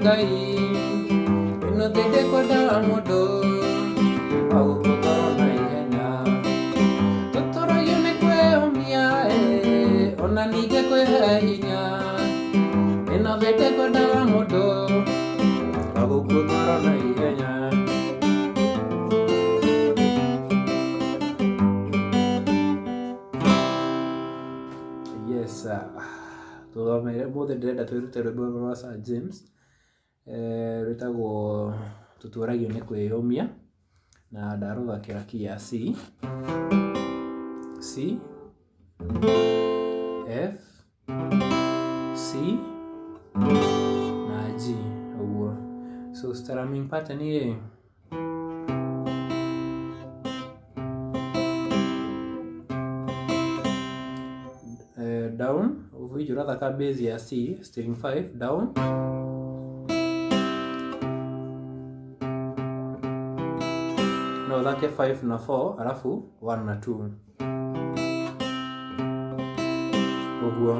Ngai ĩno thĩ ndĩkwendaga mũndũ wa gũkũngora na ihenya. Tũtũũragia nĩ kwĩyũmia ona ningĩ kwĩhe hinya. Ĩno thĩ ndĩkwendaga mũndũ wa gũkũngora na ihenya. Yes, tũthomeire mũthĩ ndĩrenda twĩrute rwĩmbo rwa Sir James rwĩtagwo tũtũũragio nĩ kwĩyũmia, na ndarũthakĩra key ya C, C, F, C na G ũguo. So strumming pattern rĩ, down, ũviji ũrathaka bass ya C, string 5, down, na ũthake 5 na 4, alafu 1 na 2 ũguo.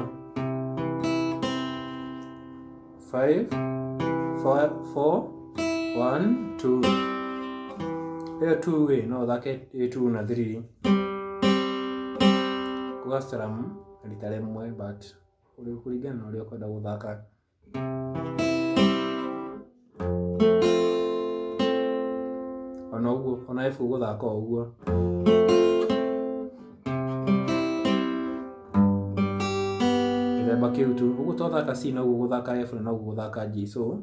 5, 4, 1, 2. Ĩyo 2 no ũthake 2 na 3 kũgastrum rita rĩmwe, but kũringana na ũrĩa ũkwenda gũthaka. Ona ũguo, ona F ũgũthaka ũguo. Gĩthemba kĩu tu, ũguo twathaka C noguo gũthaka F na noguo gũthaka G. So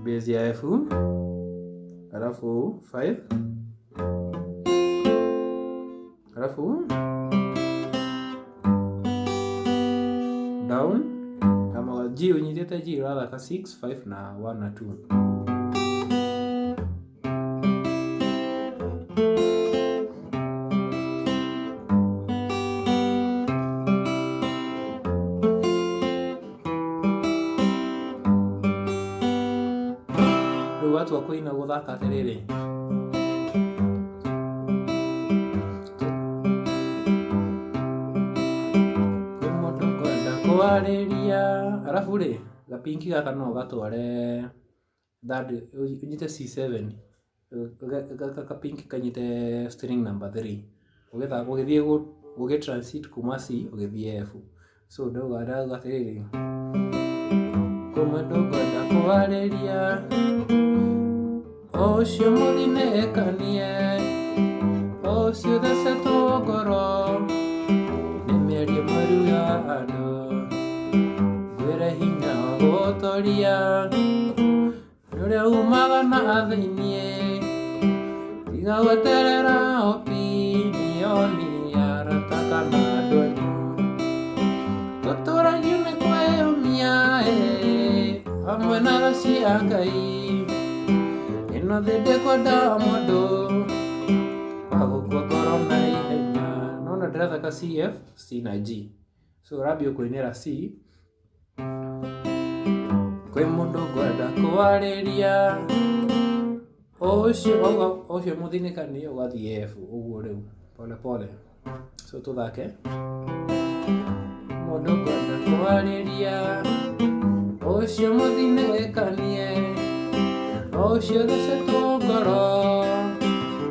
bass ya F, alafu 5, alafu down, kama G unyitĩte G ũrathaka 6, 5 na 1 na 2. Rĩu watua kũina gũthaka atĩrĩrĩ, kwarĩria, alafu rĩ gapinki gaka no gatware third, unyite C7, gapinki kanyite string number 3, ũgĩthiĩ ũgĩtransit kuma C ũgĩthiĩ F. So ndauga atĩrĩrĩ, kũmwe ndũkwenda kwarĩria ũcio mũthinĩkanie, ũcio thecetwo ngoro nĩ mĩario mĩũru ya andũ, gwĩre hinya wa gũtoria ũrĩa umaga na thĩiniĩ, tiga gweterera opinioni ya arata kana andũ anyu. Tũtũũragio nĩ kwĩyũmia hamwe na tha cia Ngai, ĩno thĩ ndĩkwendaga mũndũ wa gũkua ngoro na ihenya. Nona ndĩrathaka C, F, C na G. So ũrambia kũinĩra C, kwĩ mũndũ ngwenda kwarĩria ũcio mũthinĩkanie, ũgathiĩ F ũguo. Rĩu pole pole. So tũthake, mũndũ ngwenda kwarĩria ũcio mũthinĩkanie, ũcio thecetwo ngoro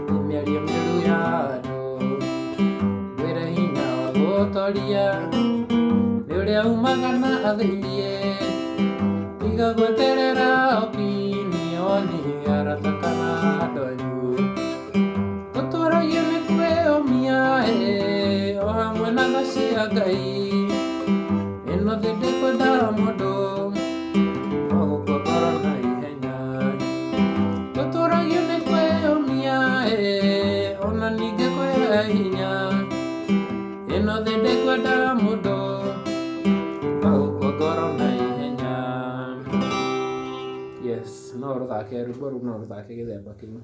nĩ mĩario mĩũru ya andũ, gwĩre hinya wa gũtoria nĩ ũrĩa umaga na thĩiniĩ, tiga gweterera opinioni ya arata kana andũ anyu. Tũtũũragio nĩ kwĩyũmia o hamwe na tha cia Ngai, ĩno thĩ ndĩkwendaga mũndũ wa gũkua ngoro na ihenya. Tũtũũragio nĩ kwĩyũmia ona ningĩ kwĩhe hinya, ĩno thĩ ndĩkwendaga mũndũ wa gũkua ngoro na ihenya. Yes, no rũthake rwĩmbo rũu, no rũthake gĩthemba kĩu.